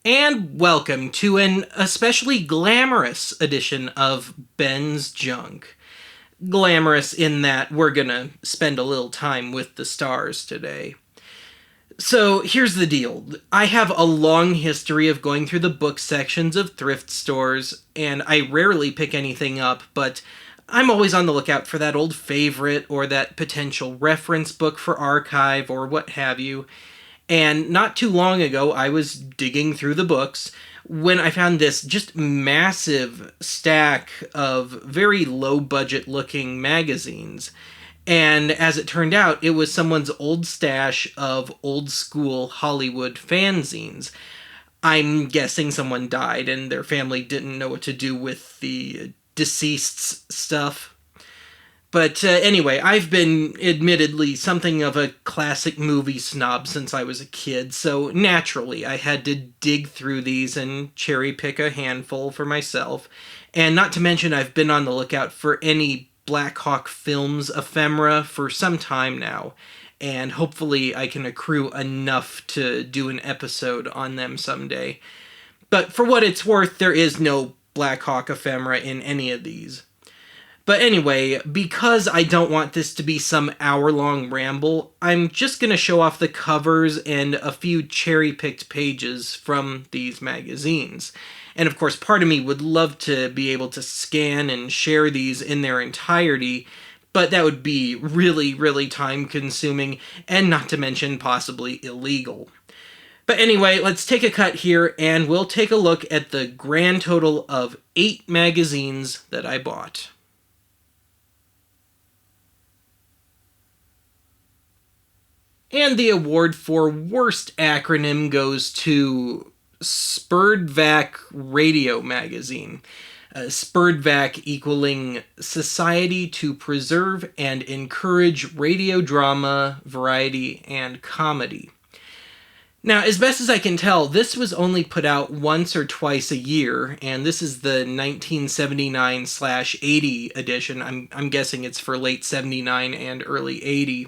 and welcome to an especially glamorous edition of Ben's Junk. Glamorous in that we're gonna spend a little time with the stars today. So here's the deal. I have a long history of going through the book sections of thrift stores, and I rarely pick anything up, but I'm always on the lookout for that old favorite or that potential reference book for archive or what have you. And not too long ago, I was digging through the books when I found this just massive stack of very low budget looking magazines. And as it turned out, it was someone's old stash of old school Hollywood fanzines. I'm guessing someone died and their family didn't know what to do with the deceased's stuff. But anyway, I've been admittedly something of a classic movie snob since I was a kid, so naturally I had to dig through these and cherry pick a handful for myself. And not to mention, I've been on the lookout for any Black Hawk Films ephemera for some time now, and hopefully I can accrue enough to do an episode on them someday. But for what it's worth, there is no Black Hawk ephemera in any of these. But anyway, because I don't want this to be some hour-long ramble, I'm just going to show off the covers and a few cherry-picked pages from these magazines. And of course, part of me would love to be able to scan and share these in their entirety, but that would be really, really time-consuming, and not to mention possibly illegal. But anyway, let's take a cut here, and we'll take a look at the grand total of 8 magazines that I bought. And the award for worst acronym goes to Spurned Vac Radio Magazine. Spurned Vac equaling Society to Preserve and Encourage Radio Drama, Variety, and Comedy. Now, as best as I can tell, this was only put out once or twice a year, and this is the 1979/80 edition. I'm guessing it's for late 79 and early 80.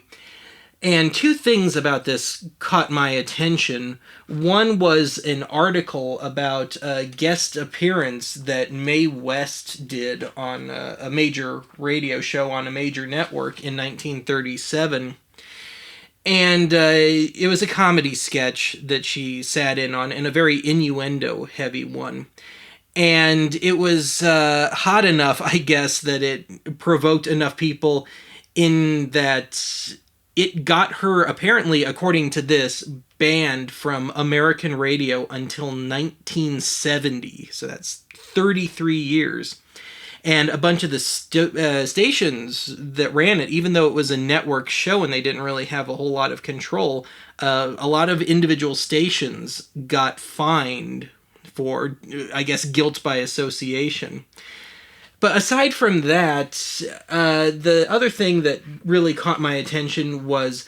And 2 things about this caught my attention. One was an article about a guest appearance that Mae West did on a major radio show on a major network in 1937. And it was a comedy sketch that she sat in on, and a very innuendo-heavy one. And it was hot enough, I guess, that it provoked enough people in that it got her, apparently, according to this, banned from American radio until 1970. So that's 33 years. And a bunch of the stations that ran it, even though it was a network show and they didn't really have a whole lot of control, a lot of individual stations got fined for, I guess, guilt by association. But aside from that, the other thing that really caught my attention was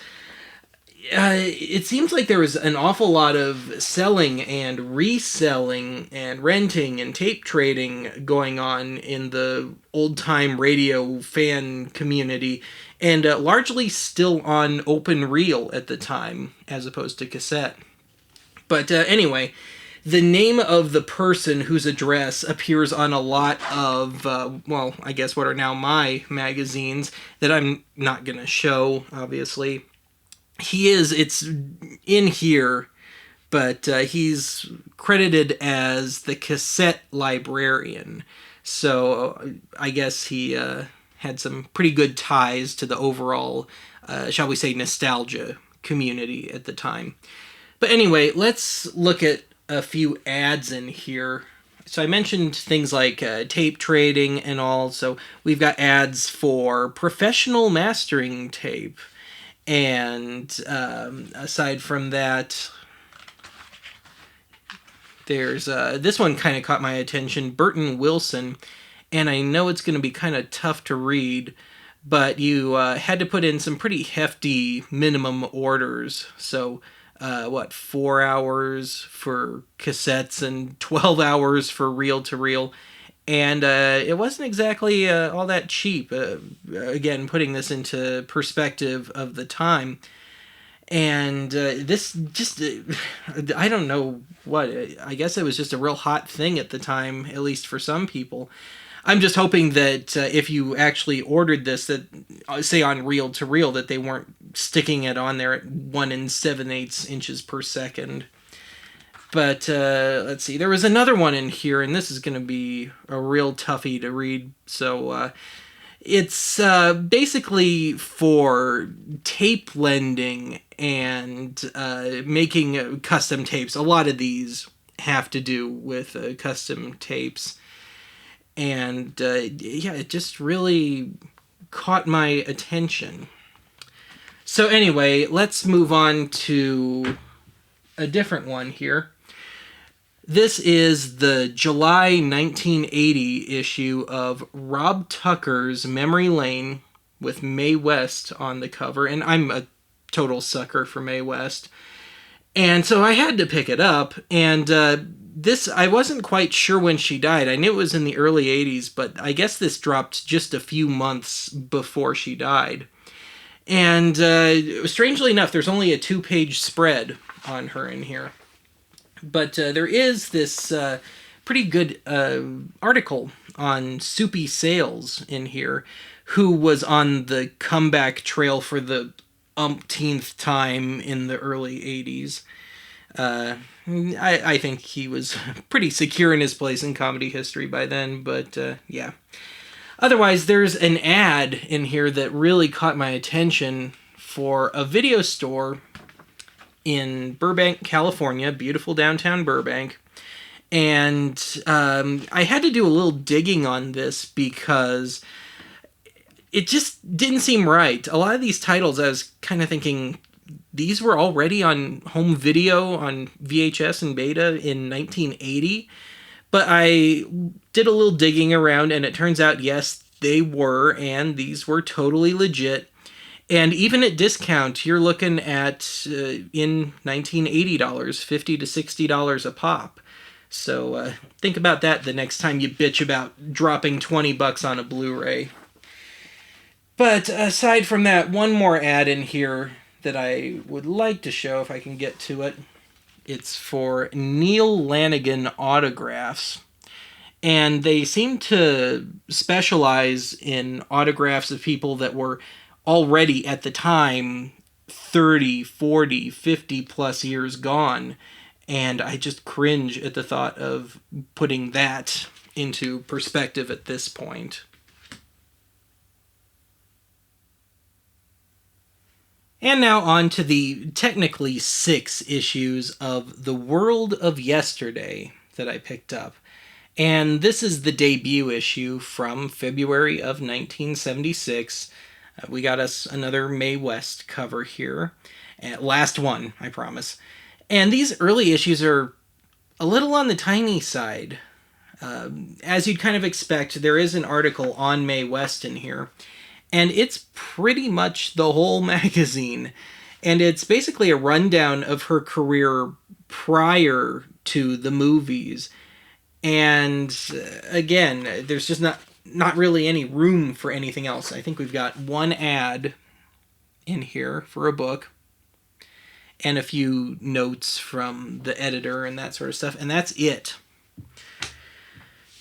it seems like there was an awful lot of selling and reselling and renting and tape trading going on in the old-time radio fan community, and largely still on open reel at the time, as opposed to cassette. But anyway, the name of the person whose address appears on a lot of, I guess what are now my magazines that I'm not going to show, obviously. It's in here, but he's credited as the cassette librarian. So I guess he had some pretty good ties to the overall, shall we say, nostalgia community at the time. But anyway, let's look at a few ads in here. So I mentioned things like tape trading and all. So we've got ads for professional mastering tape. And aside from that, there's this one kind of caught my attention, Burton Wilson. And I know it's going to be kind of tough to read, but you had to put in some pretty hefty minimum orders. So 4 hours for cassettes and 12 hours for reel-to-reel. And it wasn't exactly all that cheap, again, putting this into perspective of the time. And this just, I don't know what, I guess it was just a real hot thing at the time, at least for some people. I'm just hoping that if you actually ordered this, that say on reel to reel, that they weren't sticking it on there at 1 7/8 inches per second. But let's see, there was another one in here, and this is going to be a real toughie to read. So it's basically for tape lending and making custom tapes. A lot of these have to do with custom tapes. And yeah, it just really caught my attention. So anyway, let's move on to a different one here. This is the July 1980 issue of Rob Tucker's Memory Lane with Mae West on the cover, and I'm a total sucker for Mae West. And so I had to pick it up, and this, I wasn't quite sure when she died. I knew it was in the early 80s, but I guess this dropped just a few months before she died. And strangely enough, there's only a 2-page spread on her in here. But there is this pretty good article on Soupy Sales in here, who was on the comeback trail for the umpteenth time in the early 80s. I think he was pretty secure in his place in comedy history by then, but yeah. Otherwise, there's an ad in here that really caught my attention for a video store in Burbank, California, beautiful downtown Burbank. And I had to do a little digging on this because it just didn't seem right. A lot of these titles, I was kind of thinking, these were already on home video on VHS and Beta in 1980. But I did a little digging around, and it turns out, yes, they were, and these were totally legit. And even at discount, you're looking at, in 1980 dollars, $50 to $60 a pop. So think about that the next time you bitch about dropping $20 on a Blu-ray. But aside from that, one more ad in here that I would like to show if I can get to it. It's for Neil Lanigan autographs. And they seem to specialize in autographs of people that were already at the time 30, 40, 50 plus years gone. And I just cringe at the thought of putting that into perspective at this point. And now on to the technically 6 issues of The World of Yesterday that I picked up. And this is the debut issue from February of 1976. We got us another Mae West cover here. Last one, I promise. And these early issues are a little on the tiny side. As you'd kind of expect, there is an article on Mae West in here. And it's pretty much the whole magazine. And it's basically a rundown of her career prior to the movies. And again, there's just not really any room for anything else. I think we've got one ad in here for a book and a few notes from the editor and that sort of stuff, and that's it.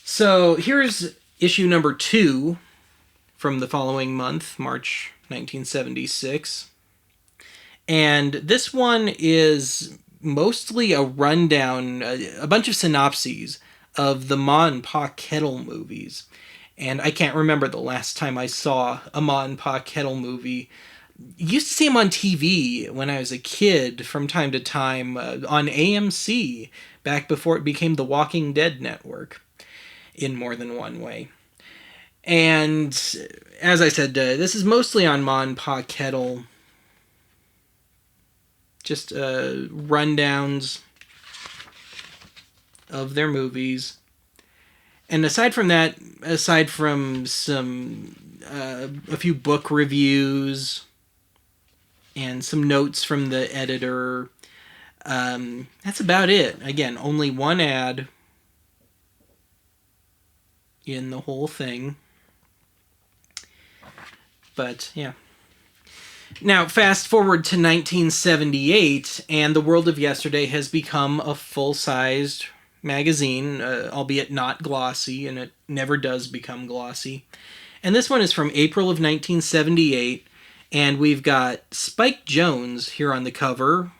So here's issue number 2 from the following month, March 1976. And this one is mostly a rundown, a bunch of synopses of the Ma and Pa Kettle movies. And I can't remember the last time I saw a Ma and Pa Kettle movie. Used to see them on TV when I was a kid from time to time on AMC, back before it became the Walking Dead network in more than one way. And as I said, this is mostly on Ma and Pa Kettle. Just rundowns of their movies. And aside from that, aside from a few book reviews and some notes from the editor, that's about it. Again, only one ad in the whole thing. But, yeah. Now, fast forward to 1978, and The World of Yesterday has become a full-sized magazine, albeit not glossy, and it never does become glossy. And this one is from April of 1978, and we've got Spike Jonze here on the cover,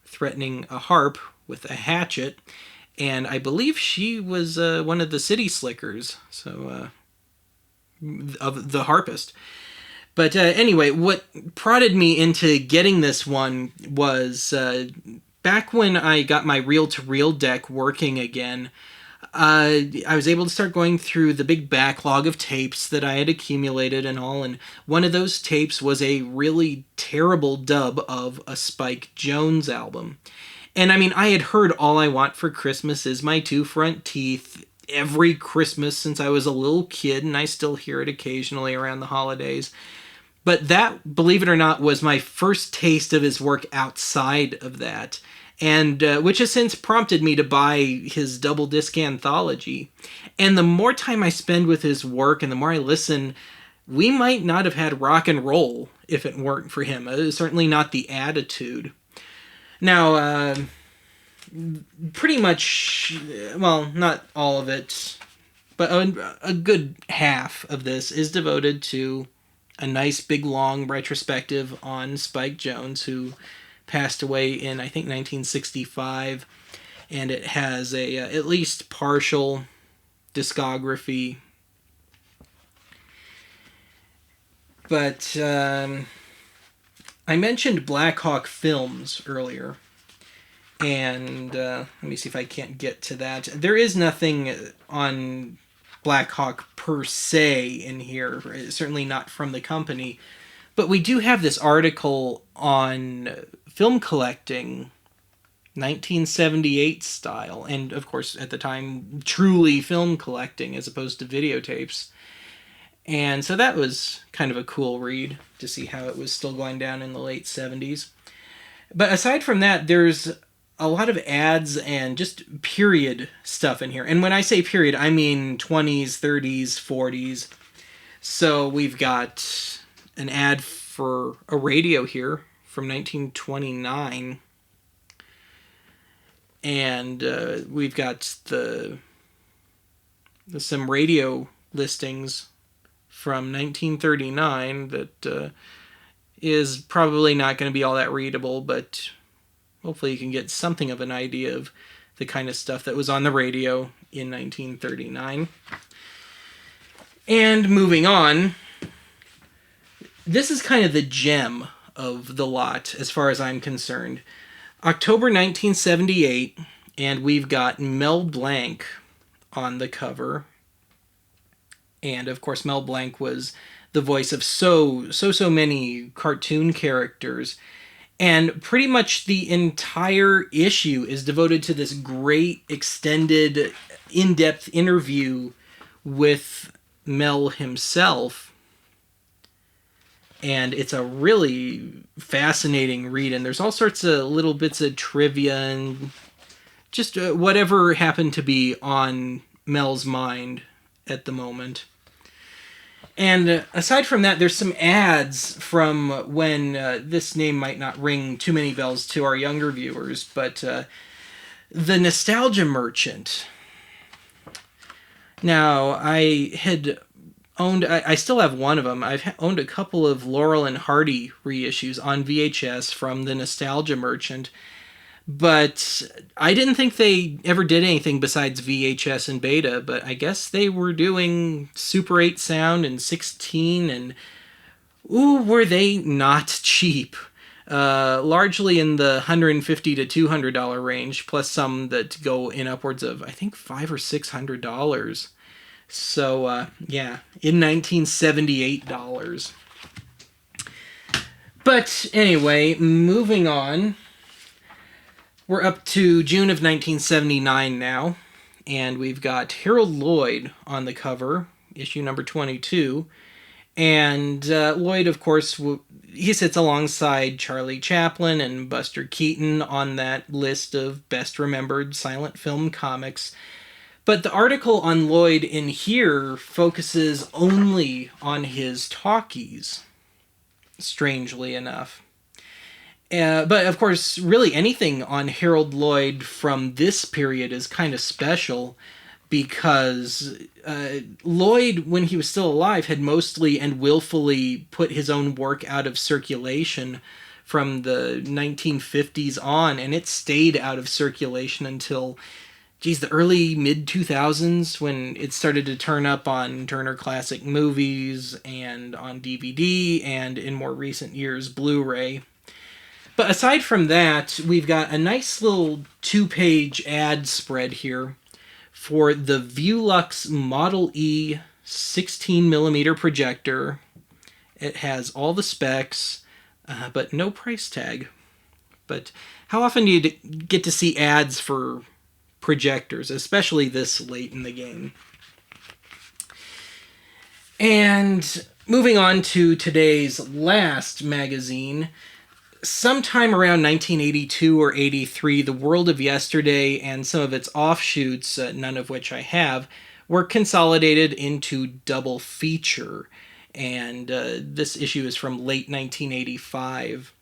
threatening a harp with a hatchet, and I believe she was one of the city slickers, so of the harpist. But anyway, what prodded me into getting this one was back when I got my reel-to-reel deck working again, I was able to start going through the big backlog of tapes that I had accumulated and all, and one of those tapes was a really terrible dub of a Spike Jonze album. And I mean, I had heard All I Want for Christmas Is My Two Front Teeth every Christmas since I was a little kid, and I still hear it occasionally around the holidays. But that, believe it or not, was my first taste of his work outside of that, and which has since prompted me to buy his double disc anthology. And the more time I spend with his work and the more I listen, we might not have had rock and roll if it weren't for him. Certainly not the attitude. Now, pretty much, well, not all of it, but a good half of this is devoted to a nice big long retrospective on Spike Jonze, who passed away in, I think, 1965, and it has a at least partial discography. But I mentioned Black Hawk Films earlier, and let me see if I can't get to that. There is nothing on Black Hawk per se in here, certainly not from the company, but we do have this article on film collecting, 1978 style, and of course at the time truly film collecting as opposed to videotapes. And so that was kind of a cool read to see how it was still going down in the late 70s. But aside from that, there's a lot of ads and just period stuff in here. And when I say period, I mean 20s, 30s, 40s. So we've got an ad for a radio here from 1929. And we've got some radio listings from 1939 that is probably not going to be all that readable, but hopefully you can get something of an idea of the kind of stuff that was on the radio in 1939. And moving on, this is kind of the gem of the lot as far as I'm concerned. October 1978, and we've got Mel Blanc on the cover. And of course, Mel Blanc was the voice of so many cartoon characters. And pretty much the entire issue is devoted to this great, extended, in-depth interview with Mel himself. And it's a really fascinating read. And there's all sorts of little bits of trivia and just whatever happened to be on Mel's mind at the moment. And aside from that, there's some ads from when this name might not ring too many bells to our younger viewers, but The Nostalgia Merchant. Now, I had owned, I still have one of them. I've owned a couple of Laurel and Hardy reissues on VHS from The Nostalgia Merchant, but I didn't think they ever did anything besides VHS and beta, but I guess they were doing Super 8 sound and 16, and ooh, were they not cheap. Largely in the $150 to $200 range, plus some that go in upwards of, I think, $500 or $600. So, yeah, in 1978 dollars. But anyway, moving on. We're up to June of 1979 now, and we've got Harold Lloyd on the cover, issue number 22. And Lloyd, of course, he sits alongside Charlie Chaplin and Buster Keaton on that list of best remembered silent film comics. But the article on Lloyd in here focuses only on his talkies. strangely enough. But of course, really anything on Harold Lloyd from this period is kind of special because Lloyd, when he was still alive, had mostly and willfully put his own work out of circulation from the 1950s on, and it stayed out of circulation until, geez, the early mid 2000s when it started to turn up on Turner Classic Movies and on DVD and in more recent years Blu-ray. But aside from that, we've got a nice little 2-page ad spread here for the Viewlux Model E 16mm projector. It has all the specs, but no price tag. But how often do you get to see ads for projectors, especially this late in the game? And moving on to today's last magazine, sometime around 1982 or 83, The World of Yesterday and some of its offshoots, none of which I have, were consolidated into double feature. And this issue is from late 1985.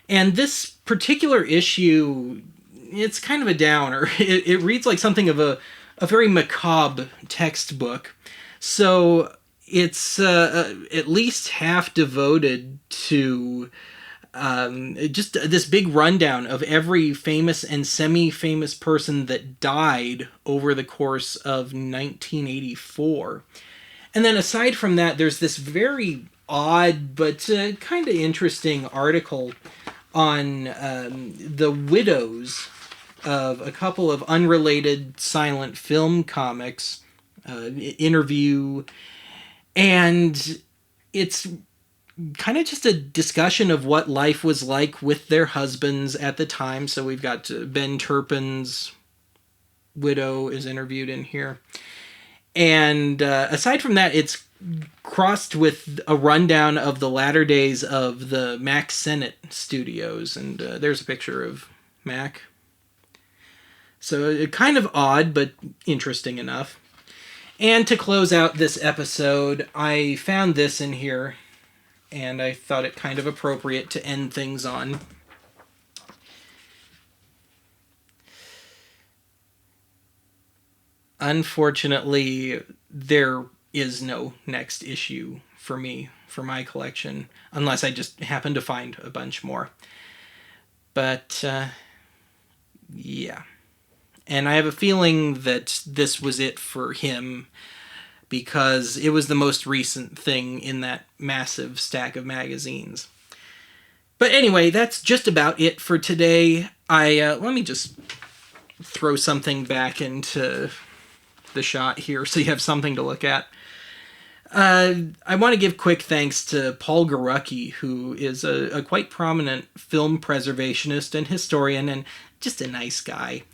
And this particular issue, it's kind of a downer. It reads like something of a very macabre textbook. So it's at least half devoted to just this big rundown of every famous and semi-famous person that died over the course of 1984. And then aside from that, there's this very odd but kind of interesting article on the widows of a couple of unrelated silent film comics, interview, and it's kind of just a discussion of what life was like with their husbands at the time. So we've got Ben Turpin's widow is interviewed in here. And aside from that, it's crossed with a rundown of the latter days of the Mack Sennett studios. And there's a picture of Mack. So kind of odd, but interesting enough. And to close out this episode, I found this in here, and I thought it kind of appropriate to end things on. Unfortunately, there is no next issue for me, for my collection, unless I just happen to find a bunch more. But, yeah. And I have a feeling that this was it for him, because it was the most recent thing in that massive stack of magazines. But anyway, that's just about it for today. Let me just throw something back into the shot here so you have something to look at. I want to give quick thanks to Paul Garucki, who is a quite prominent film preservationist and historian and just a nice guy.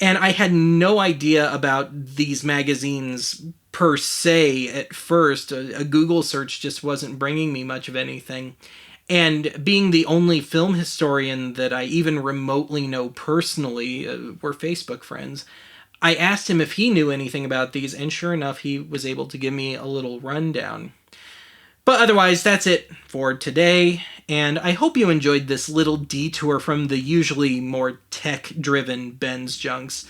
And I had no idea about these magazines per se at first. A Google search just wasn't bringing me much of anything. And being the only film historian that I even remotely know personally, we're Facebook friends, I asked him if he knew anything about these, and sure enough, he was able to give me a little rundown. But otherwise, that's it for today, and I hope you enjoyed this little detour from the usually more tech-driven Ben's Junks,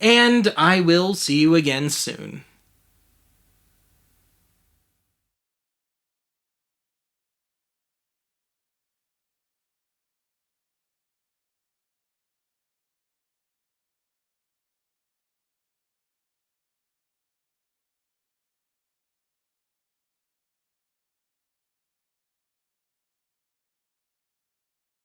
and I will see you again soon.